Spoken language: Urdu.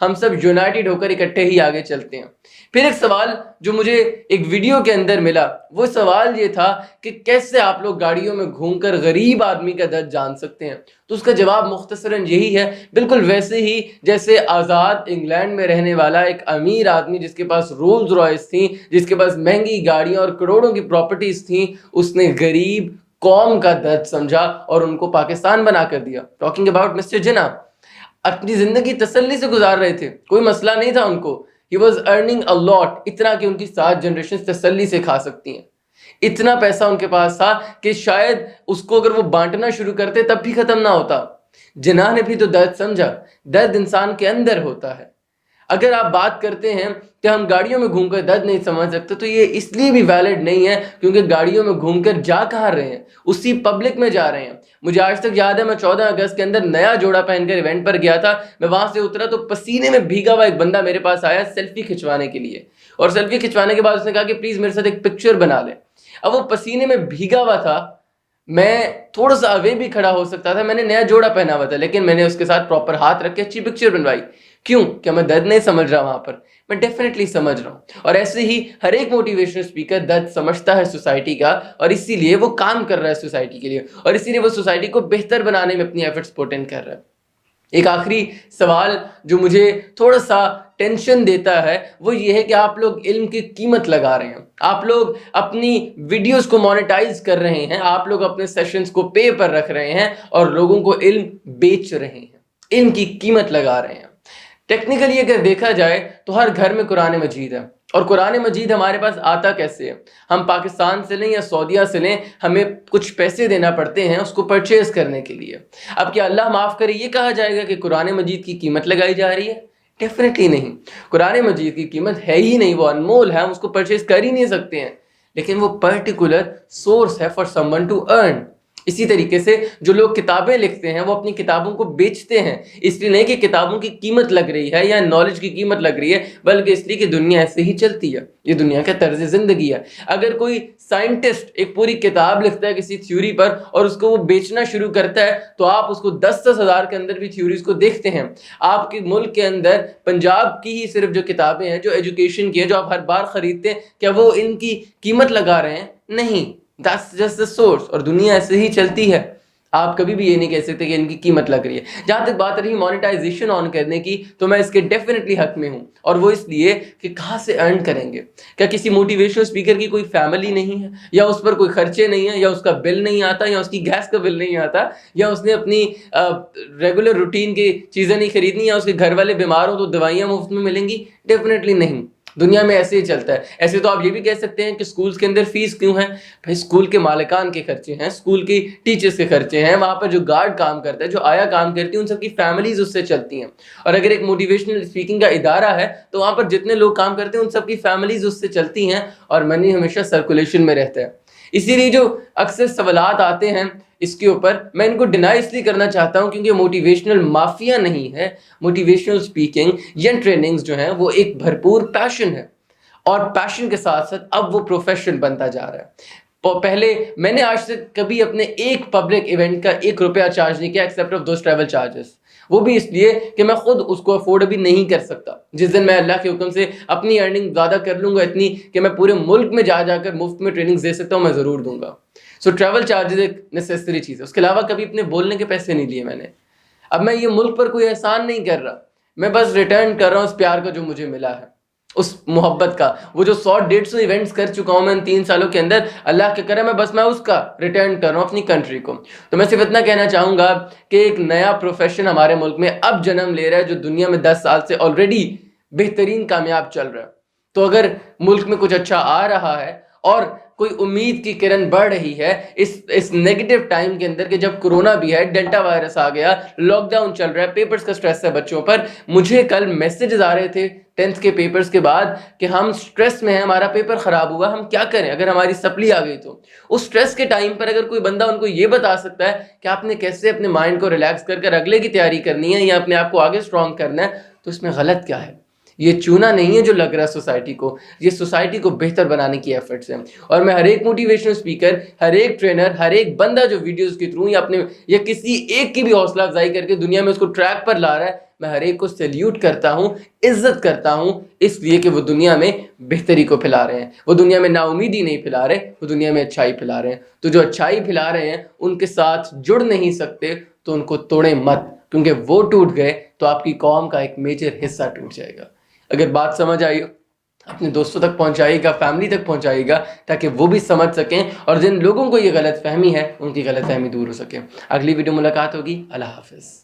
ہم سب یونائٹڈ ہو کر اکٹھے ہی آگے چلتے ہیں۔ پھر ایک سوال جو مجھے ایک ویڈیو کے اندر ملا، وہ سوال یہ تھا کہ کیسے آپ لوگ گاڑیوں میں گھوم کر غریب آدمی کا درد جان سکتے ہیں؟ تو اس کا جواب مختصراً یہی ہے، بالکل ویسے ہی جیسے آزاد انگلینڈ میں رہنے والا ایک امیر آدمی جس کے پاس رولز رائس تھیں، جس کے پاس مہنگی گاڑیاں اور کروڑوں کی پراپرٹیز تھیں، اس نے غریب قوم کا درد سمجھا اور ان کو پاکستان بنا کر دیا۔ ٹاکنگ اباؤٹ مسٹر جناح، اپنی زندگی تسلی سے گزار رہے تھے، کوئی مسئلہ نہیں تھا ان کو۔ He was earning a lot، اتنا کہ ان کی 7 جنریشن تسلی سے کھا سکتی ہیں۔ اتنا پیسہ ان کے پاس تھا کہ شاید اس کو اگر وہ بانٹنا شروع کرتے تب بھی ختم نہ ہوتا۔ جناح نے بھی تو درد سمجھا، درد انسان کے اندر ہوتا ہے۔ اگر آپ بات کرتے ہیں کہ ہم گاڑیوں میں گھوم کر درد نہیں سمجھ سکتے، تو یہ اس لیے بھی ویلڈ نہیں ہے کیونکہ گاڑیوں میں گھوم کر جا کہاں رہے ہیں، اسی پبلک میں جا رہے ہیں۔ مجھے آج تک یاد ہے، میں 14 اگست کے اندر نیا جوڑا پہن کر ایونٹ پر گیا تھا، میں وہاں سے اترا تو پسینے میں بھیگا ہوا ایک بندہ میرے پاس آیا سیلفی کھنچوانے کے لیے، اور سیلفی کھنچوانے کے بعد اس نے کہا کہ پلیز میرے ساتھ ایک پکچر بنا لیں۔ اب وہ پسینے میں بھیگا ہوا تھا، میں تھوڑا سا اوے بھی کھڑا ہو سکتا تھا، میں نے نیا جوڑا پہنا ہوا تھا، لیکن میں نے اس کے ساتھ پراپر ہاتھ رکھ کے اچھی پکچر بنوائی۔ کیوں؟ کیا میں درد نہیں سمجھ رہا وہاں پر؟ میں ڈیفینیٹلی سمجھ رہا ہوں۔ اور ایسے ہی ہر ایک موٹیویشنل اسپیکر درد سمجھتا ہے سوسائٹی کا، اور اسی لیے وہ کام کر رہا ہے سوسائٹی کے لیے، اور اسی لیے وہ سوسائٹی کو بہتر بنانے میں اپنی ایفرٹس پوٹ ان کر رہا ہے۔ ایک آخری سوال جو مجھے تھوڑا سا ٹینشن دیتا ہے وہ یہ ہے کہ آپ لوگ علم کی قیمت لگا رہے ہیں، آپ لوگ اپنی ویڈیوز کو مونیٹائز کر رہے ہیں، آپ لوگ اپنے سیشنز کو پے پر رکھ رہے ہیں اور لوگوں کو علم بیچ رہے ہیں، علم کی قیمت لگا رہے ہیں۔ ٹیکنیکلی اگر دیکھا جائے تو ہر گھر میں قرآن مجید ہے، اور قرآن مجید ہمارے پاس آتا کیسے ہے؟ ہم پاکستان سے لیں یا سعودیہ سے لیں، ہمیں کچھ پیسے دینا پڑتے ہیں اس کو پرچیز کرنے کے لیے۔ اب کیا اللہ معاف کرے یہ کہا جائے گا کہ قرآن مجید کی قیمت لگائی جا رہی ہے؟ ڈیفینیٹلی نہیں۔ قرآن مجید کی قیمت ہے ہی نہیں، وہ انمول ہے، ہم اس کو پرچیز کر ہی نہیں سکتے ہیں، لیکن وہ پرٹیکولر سورس ہے for someone to earn. اسی طریقے سے جو لوگ کتابیں لکھتے ہیں وہ اپنی کتابوں کو بیچتے ہیں، اس لیے نہیں کہ کتابوں کی قیمت لگ رہی ہے یا نالج کی قیمت لگ رہی ہے، بلکہ اس لیے کہ دنیا ایسے ہی چلتی ہے، یہ دنیا کا طرز زندگی ہے۔ اگر کوئی سائنٹسٹ ایک پوری کتاب لکھتا ہے کسی تھیوری پر اور اس کو وہ بیچنا شروع کرتا ہے تو آپ اس کو 10 ہزار کے اندر بھی تھیوریز کو دیکھتے ہیں۔ آپ کے ملک کے اندر پنجاب کی ہی صرف جو کتابیں ہیں جو ایجوکیشن کی ہیں جو آپ ہر بار خریدتے ہیں، کیا وہ ان کی قیمت لگا رہے ہیں؟ نہیں، that's just the source، اور دنیا ایسے ہی چلتی ہے۔ آپ کبھی بھی یہ نہیں کہہ سکتے کہ ان کی قیمت لگ رہی ہے۔ جہاں تک بات رہی مونیٹائزیشن آن کرنے کی، تو میں اس کے ڈیفینیٹلی حق میں ہوں، اور وہ اس لیے کہ کہاں سے ارن کریں گے؟ کیا کسی موٹیویشنل اسپیکر کی کوئی فیملی نہیں ہے، یا اس پر کوئی خرچے نہیں ہیں، یا اس کا بل نہیں آتا، یا اس کی گیس کا بل نہیں آتا، یا اس نے اپنی ریگولر روٹین کی چیزیں نہیں خریدنی، یا اس کے گھر والے بیمار ہوں تو دوائیاں مفت میں ملیں گی؟ ڈیفینیٹلی نہیں۔ دنیا میں ایسے ہی چلتا ہے۔ ایسے تو آپ یہ بھی کہہ سکتے ہیں کہ سکولز کے اندر فیس کیوں ہے؟ بھائی سکول کے مالکان کے خرچے ہیں، سکول کی ٹیچرز کے خرچے ہیں، وہاں پر جو گارڈ کام کرتا ہے، جو آیا کام کرتی ہے، ان سب کی فیملیز اس سے چلتی ہیں۔ اور اگر ایک موٹیویشنل اسپیکنگ کا ادارہ ہے تو وہاں پر جتنے لوگ کام کرتے ہیں ان سب کی فیملیز اس سے چلتی ہیں، اور منی ہمیشہ سرکولیشن میں رہتا ہے۔ اسی لیے جو اکثر سوالات آتے ہیں اس کے اوپر، میں ان کو ڈینائی اس لیے کرنا چاہتا ہوں کیونکہ موٹیویشنل مافیا نہیں ہے۔ موٹیویشنل اسپیکنگ یا ٹریننگز جو ہیں وہ ایک بھرپور پیشن ہے، اور پیشن کے ساتھ ساتھ اب وہ پروفیشن بنتا جا رہا ہے۔ پہلے میں نے آج تک کبھی اپنے ایک پبلک ایونٹ کا 1 روپیہ چارج نہیں کیا accept of those travel charges, وہ بھی اس لیے کہ میں خود اس کو افورڈ بھی نہیں کر سکتا۔ جس دن میں اللہ کے حکم سے اپنی ارننگ زیادہ کر لوں گا، اتنی کہ میں پورے ملک میں جا کر مفت میں ٹریننگز دے سکتا ہوں، میں ضرور دوں گا۔ سو ٹریول چارجز ایک نیسیسری چیز ہے، اس کے علاوہ کبھی اپنے بولنے کے پیسے نہیں لیے میں نے۔ اب میں یہ ملک پر کوئی احسان نہیں کر رہا، میں بس ریٹرن کر رہا ہوں اس پیار کا جو مجھے ملا ہے، اس محبت کا۔ وہ جو 100-150 ایونٹس کر چکا ہوں میں ان 3 سالوں کے اندر، اللہ کے کرم ہے، بس میں اس کا ریٹرن کر رہا ہوں اپنی کنٹری کو۔ تو میں صرف اتنا کہنا چاہوں گا کہ ایک نیا پروفیشن ہمارے ملک میں اب جنم لے رہا ہے جو دنیا میں 10 سال سے آلریڈی بہترین کامیاب چل رہا ہے۔ تو اگر ملک میں کچھ اچھا آ رہا ہے اور کوئی امید کی کرن بڑھ رہی ہے اس نیگیٹو ٹائم کے اندر، کہ جب کرونا بھی ہے، ڈیلٹا وائرس آ گیا، لاک ڈاؤن چل رہا ہے، پیپرز کا سٹریس ہے بچوں پر۔ مجھے کل میسیجز آ رہے تھے 10th کے پیپرز کے بعد کہ ہم سٹریس میں ہیں، ہمارا پیپر خراب ہوا، ہم کیا کریں اگر ہماری سپلی آ گئی تو۔ اس سٹریس کے ٹائم پر اگر کوئی بندہ ان کو یہ بتا سکتا ہے کہ آپ نے کیسے اپنے مائنڈ کو ریلیکس کر اگلے کی تیاری کرنی ہے یا اپنے آپ کو آگے اسٹرانگ کرنا ہے، تو اس میں غلط کیا ہے؟ یہ چونا نہیں ہے جو لگ رہا ہے سوسائٹی کو، یہ سوسائٹی کو بہتر بنانے کی ایفرٹس ہیں۔ اور میں ہر ایک موٹیویشنل اسپیکر، ہر ایک ٹرینر، ہر ایک بندہ جو ویڈیوز کے تھرو یا کسی ایک کی بھی حوصلہ افزائی کر کے دنیا میں اس کو ٹریک پر لا رہا ہے، میں ہر ایک کو سیلیوٹ کرتا ہوں، عزت کرتا ہوں، اس لیے کہ وہ دنیا میں بہتری کو پھیلا رہے ہیں، وہ دنیا میں نا امیدی نہیں پھیلا رہے، وہ دنیا میں اچھائی پھیلا رہے ہیں۔ تو جو اچھائی پھیلا رہے ہیں ان کے ساتھ جڑ نہیں سکتے تو ان کو توڑیں مت، کیونکہ وہ ٹوٹ گئے تو آپ کی قوم کا ایک میجر حصہ ٹوٹ جائے گا۔ اگر بات سمجھ آئی اپنے دوستوں تک پہنچائیے گا، فیملی تک پہنچائیے گا، تاکہ وہ بھی سمجھ سکیں اور جن لوگوں کو یہ غلط فہمی ہے ان کی غلط فہمی دور ہو سکے۔ اگلی ویڈیو ملاقات ہوگی۔ اللہ حافظ۔